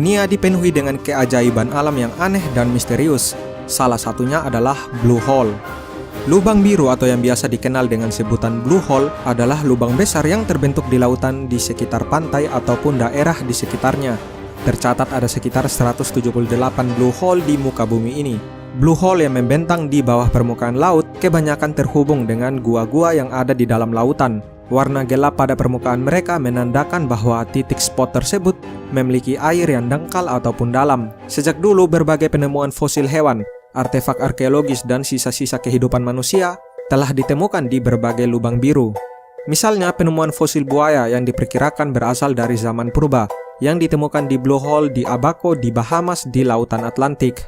Dunia dipenuhi dengan keajaiban alam yang aneh dan misterius. Salah satunya adalah Blue Hole. Lubang biru atau yang biasa dikenal dengan sebutan Blue Hole adalah lubang besar yang terbentuk di lautan di sekitar pantai ataupun daerah di sekitarnya. Tercatat ada sekitar 178 Blue Hole di muka bumi ini. Blue Hole yang membentang di bawah permukaan laut kebanyakan terhubung dengan gua-gua yang ada di dalam lautan. Warna gelap pada permukaan mereka menandakan bahwa titik spot tersebut memiliki air yang dangkal ataupun dalam. Sejak dulu berbagai penemuan fosil hewan, artefak arkeologis dan sisa-sisa kehidupan manusia telah ditemukan di berbagai lubang biru. Misalnya penemuan fosil buaya yang diperkirakan berasal dari zaman purba yang ditemukan di Blue Hole di Abaco di Bahamas di lautan Atlantik.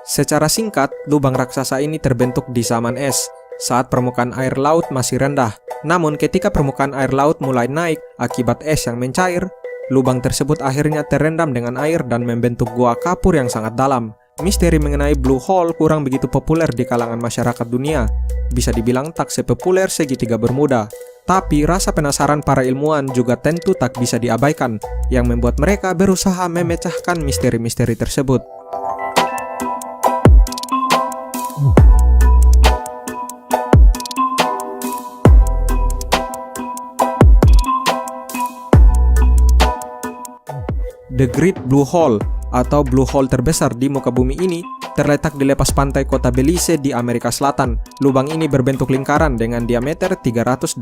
Secara singkat, lubang raksasa ini terbentuk di zaman es saat permukaan air laut masih rendah. Namun ketika permukaan air laut mulai naik akibat es yang mencair, lubang tersebut akhirnya terendam dengan air dan membentuk gua kapur yang sangat dalam. Misteri mengenai Blue Hole kurang begitu populer di kalangan masyarakat dunia. Bisa dibilang tak sepopuler segitiga Bermuda. Tapi rasa penasaran para ilmuwan juga tentu tak bisa diabaikan, yang membuat mereka berusaha memecahkan misteri-misteri tersebut. The Great Blue Hole atau Blue Hole terbesar di muka bumi ini terletak di lepas pantai kota Belize di Amerika Selatan. Lubang ini berbentuk lingkaran dengan diameter 318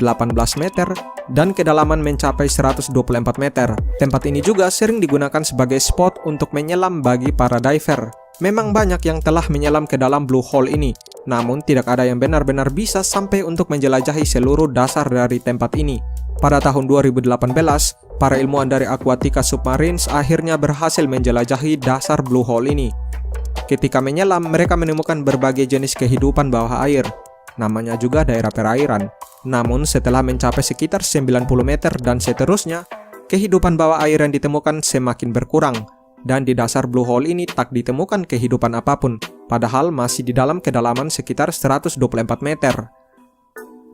meter dan kedalaman mencapai 124 meter. Tempat ini juga sering digunakan sebagai spot untuk menyelam bagi para diver. Memang banyak yang telah menyelam ke dalam Blue Hole ini, namun tidak ada yang benar-benar bisa sampai untuk menjelajahi seluruh dasar dari tempat ini. Pada tahun 2018, para ilmuwan dari Aquatica Submarines akhirnya berhasil menjelajahi dasar Blue Hole ini. Ketika menyelam, mereka menemukan berbagai jenis kehidupan bawah air. Namanya juga daerah perairan. Namun setelah mencapai sekitar 90 meter dan seterusnya, kehidupan bawah air yang ditemukan semakin berkurang. Dan di dasar Blue Hole ini tak ditemukan kehidupan apapun, padahal masih di dalam kedalaman sekitar 124 meter.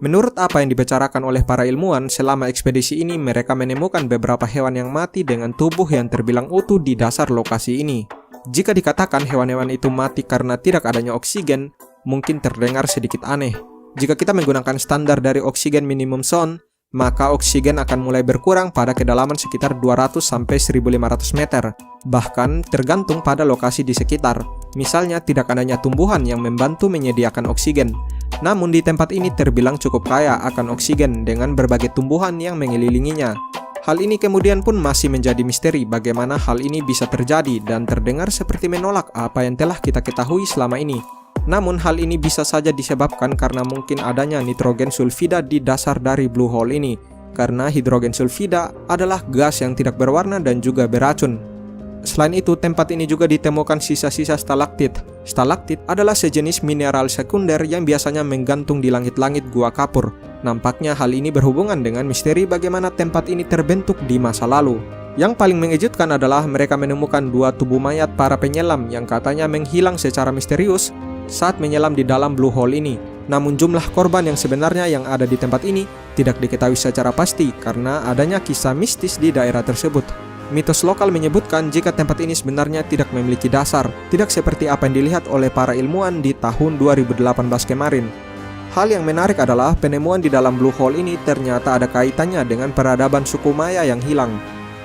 Menurut apa yang dibicarakan oleh para ilmuwan, selama ekspedisi ini mereka menemukan beberapa hewan yang mati dengan tubuh yang terbilang utuh di dasar lokasi ini. Jika dikatakan hewan-hewan itu mati karena tidak adanya oksigen, mungkin terdengar sedikit aneh. Jika kita menggunakan standar dari oksigen minimum zone, maka oksigen akan mulai berkurang pada kedalaman sekitar 200-1500 meter. Bahkan tergantung pada lokasi di sekitar. Misalnya tidak adanya tumbuhan yang membantu menyediakan oksigen. Namun di tempat ini terbilang cukup kaya akan oksigen dengan berbagai tumbuhan yang mengelilinginya. Hal ini kemudian pun masih menjadi misteri bagaimana hal ini bisa terjadi dan terdengar seperti menolak apa yang telah kita ketahui selama ini. Namun hal ini bisa saja disebabkan karena mungkin adanya nitrogen sulfida di dasar dari Blue Hole ini. Karena hidrogen sulfida adalah gas yang tidak berwarna dan juga beracun. Selain itu, tempat ini juga ditemukan sisa-sisa stalaktit. Stalaktit adalah sejenis mineral sekunder yang biasanya menggantung di langit-langit gua kapur. Nampaknya hal ini berhubungan dengan misteri bagaimana tempat ini terbentuk di masa lalu. Yang paling mengejutkan adalah mereka menemukan dua tubuh mayat para penyelam yang katanya menghilang secara misterius saat menyelam di dalam Blue Hole ini. Namun jumlah korban yang sebenarnya yang ada di tempat ini tidak diketahui secara pasti karena adanya kisah mistis di daerah tersebut. Mitos lokal menyebutkan jika tempat ini sebenarnya tidak memiliki dasar, tidak seperti apa yang dilihat oleh para ilmuwan di tahun 2018 kemarin. Hal yang menarik adalah penemuan di dalam Blue Hole ini ternyata ada kaitannya dengan peradaban suku Maya yang hilang.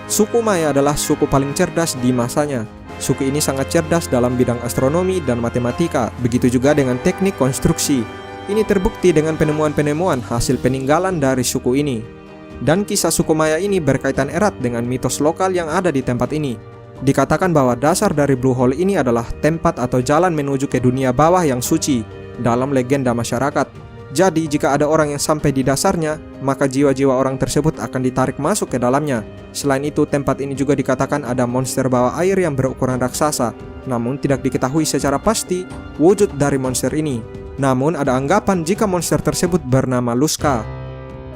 Suku Maya adalah suku paling cerdas di masanya. Suku ini sangat cerdas dalam bidang astronomi dan matematika, begitu juga dengan teknik konstruksi. Ini terbukti dengan penemuan-penemuan hasil peninggalan dari suku ini. Dan kisah suku Maya ini berkaitan erat dengan mitos lokal yang ada di tempat ini. Dikatakan bahwa dasar dari Blue Hole ini adalah tempat atau jalan menuju ke dunia bawah yang suci dalam legenda masyarakat. Jadi jika ada orang yang sampai di dasarnya, maka jiwa-jiwa orang tersebut akan ditarik masuk ke dalamnya. Selain itu, tempat ini juga dikatakan ada monster bawah air yang berukuran raksasa. Namun tidak diketahui secara pasti wujud dari monster ini. Namun ada anggapan jika monster tersebut bernama Luska.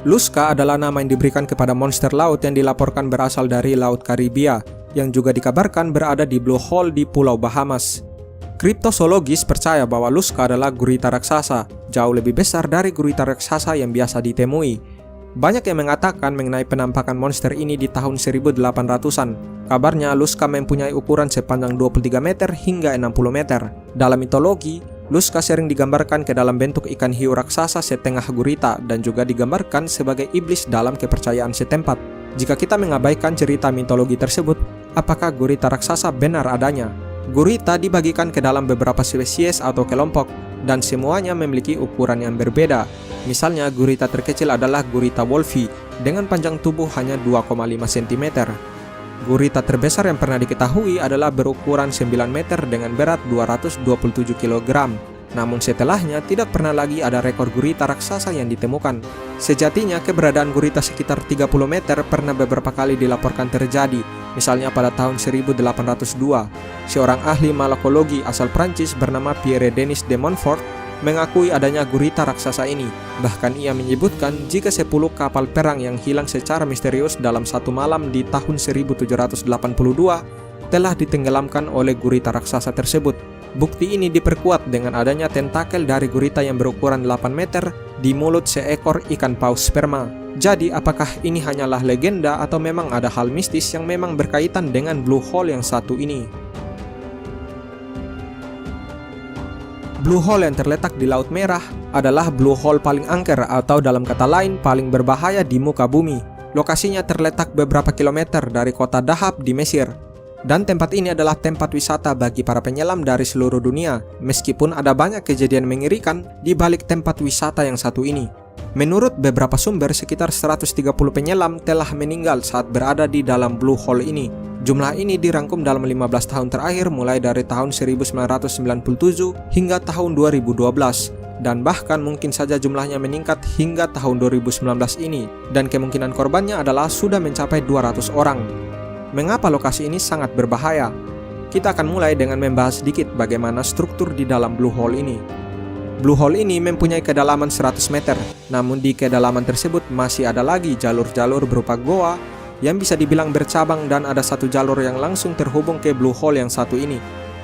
Luska adalah nama yang diberikan kepada monster laut yang dilaporkan berasal dari Laut Karibia, yang juga dikabarkan berada di Blue Hole di Pulau Bahamas. Kriptozoologis percaya bahwa Luska adalah gurita raksasa, jauh lebih besar dari gurita raksasa yang biasa ditemui. Banyak yang mengatakan mengenai penampakan monster ini di tahun 1800-an. Kabarnya Luska mempunyai ukuran sepanjang 23 meter hingga 60 meter. Dalam mitologi, Luska sering digambarkan ke dalam bentuk ikan hiu raksasa setengah gurita dan juga digambarkan sebagai iblis dalam kepercayaan setempat. Jika kita mengabaikan cerita mitologi tersebut, apakah gurita raksasa benar adanya? Gurita dibagikan ke dalam beberapa spesies atau kelompok, dan semuanya memiliki ukuran yang berbeda. Misalnya, gurita terkecil adalah gurita wolfi dengan panjang tubuh hanya 2,5 cm. Gurita terbesar yang pernah diketahui adalah berukuran 9 meter dengan berat 227 kg. Namun setelahnya tidak pernah lagi ada rekor gurita raksasa yang ditemukan. Sejatinya keberadaan gurita sekitar 30 meter pernah beberapa kali dilaporkan terjadi. Misalnya pada tahun 1802, seorang ahli malakologi asal Prancis bernama Pierre Denis de Montfort mengakui adanya gurita raksasa ini. Bahkan ia menyebutkan jika 10 kapal perang yang hilang secara misterius dalam satu malam di tahun 1782 telah ditenggelamkan oleh gurita raksasa tersebut. Bukti ini diperkuat dengan adanya tentakel dari gurita yang berukuran 8 meter di mulut seekor ikan paus sperma. Jadi apakah ini hanyalah legenda atau memang ada hal mistis yang memang berkaitan dengan Blue Hole yang satu ini? Blue Hole yang terletak di Laut Merah adalah Blue Hole paling angker atau dalam kata lain paling berbahaya di muka bumi. Lokasinya terletak beberapa kilometer dari kota Dahab di Mesir. Dan tempat ini adalah tempat wisata bagi para penyelam dari seluruh dunia, meskipun ada banyak kejadian mengerikan di balik tempat wisata yang satu ini. Menurut beberapa sumber, sekitar 130 penyelam telah meninggal saat berada di dalam Blue Hole ini. Jumlah ini dirangkum dalam 15 tahun terakhir mulai dari tahun 1997 hingga tahun 2012. Dan bahkan mungkin saja jumlahnya meningkat hingga tahun 2019 ini, dan kemungkinan korbannya adalah sudah mencapai 200 orang. Mengapa lokasi ini sangat berbahaya? Kita akan mulai dengan membahas sedikit bagaimana struktur di dalam Blue Hole ini. Blue Hole ini mempunyai kedalaman 100 meter, namun di kedalaman tersebut masih ada lagi jalur-jalur berupa goa yang bisa dibilang bercabang, dan ada satu jalur yang langsung terhubung ke Blue Hole yang satu ini.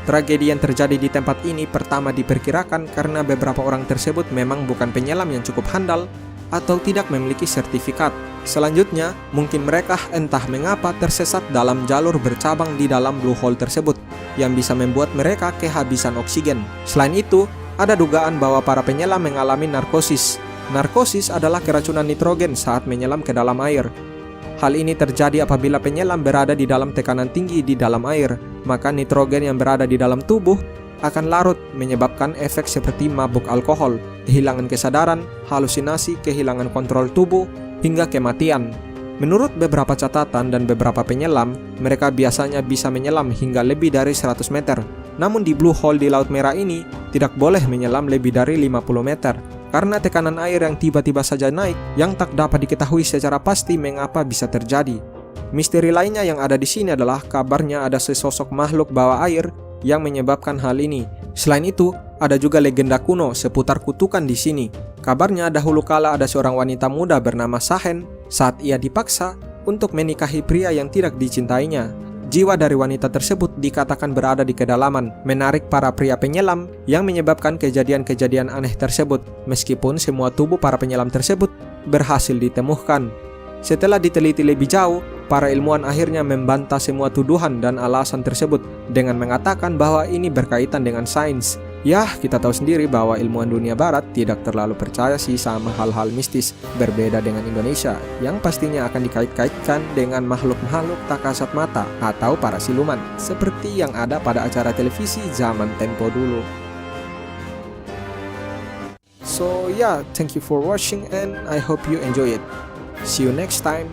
Tragedi yang terjadi di tempat ini pertama diperkirakan karena beberapa orang tersebut memang bukan penyelam yang cukup handal atau tidak memiliki sertifikat. Selanjutnya, mungkin mereka entah mengapa tersesat dalam jalur bercabang di dalam Blue Hole tersebut yang bisa membuat mereka kehabisan oksigen. Selain itu, ada dugaan bahwa para penyelam mengalami narkosis. Narkosis adalah keracunan nitrogen saat menyelam ke dalam air. Hal ini terjadi apabila penyelam berada di dalam tekanan tinggi di dalam air, maka nitrogen yang berada di dalam tubuh akan larut, menyebabkan efek seperti mabuk alkohol, kehilangan kesadaran, halusinasi, kehilangan kontrol tubuh, hingga kematian. Menurut beberapa catatan dan beberapa penyelam, mereka biasanya bisa menyelam hingga lebih dari 100 meter. Namun di Blue Hole di Laut Merah ini, tidak boleh menyelam lebih dari 50 meter. Karena tekanan air yang tiba-tiba saja naik, yang tak dapat diketahui secara pasti mengapa bisa terjadi. Misteri lainnya yang ada di sini adalah kabarnya ada sesosok makhluk bawah air yang menyebabkan hal ini. Selain itu, ada juga legenda kuno seputar kutukan di sini. Kabarnya dahulu kala ada seorang wanita muda bernama Sahen saat ia dipaksa untuk menikahi pria yang tidak dicintainya. Jiwa dari wanita tersebut dikatakan berada di kedalaman, menarik para pria penyelam yang menyebabkan kejadian-kejadian aneh tersebut, meskipun semua tubuh para penyelam tersebut berhasil ditemukan. Setelah diteliti lebih jauh, para ilmuwan akhirnya membantah semua tuduhan dan alasan tersebut dengan mengatakan bahwa ini berkaitan dengan sains. Yah, kita tahu sendiri bahwa ilmuwan dunia barat tidak terlalu percaya sih sama hal-hal mistis, berbeda dengan Indonesia yang pastinya akan dikait-kaitkan dengan makhluk-makhluk tak kasat mata atau para siluman, seperti yang ada pada acara televisi zaman Tempo dulu. So yeah, thank you for watching and I hope you enjoy it. See you next time.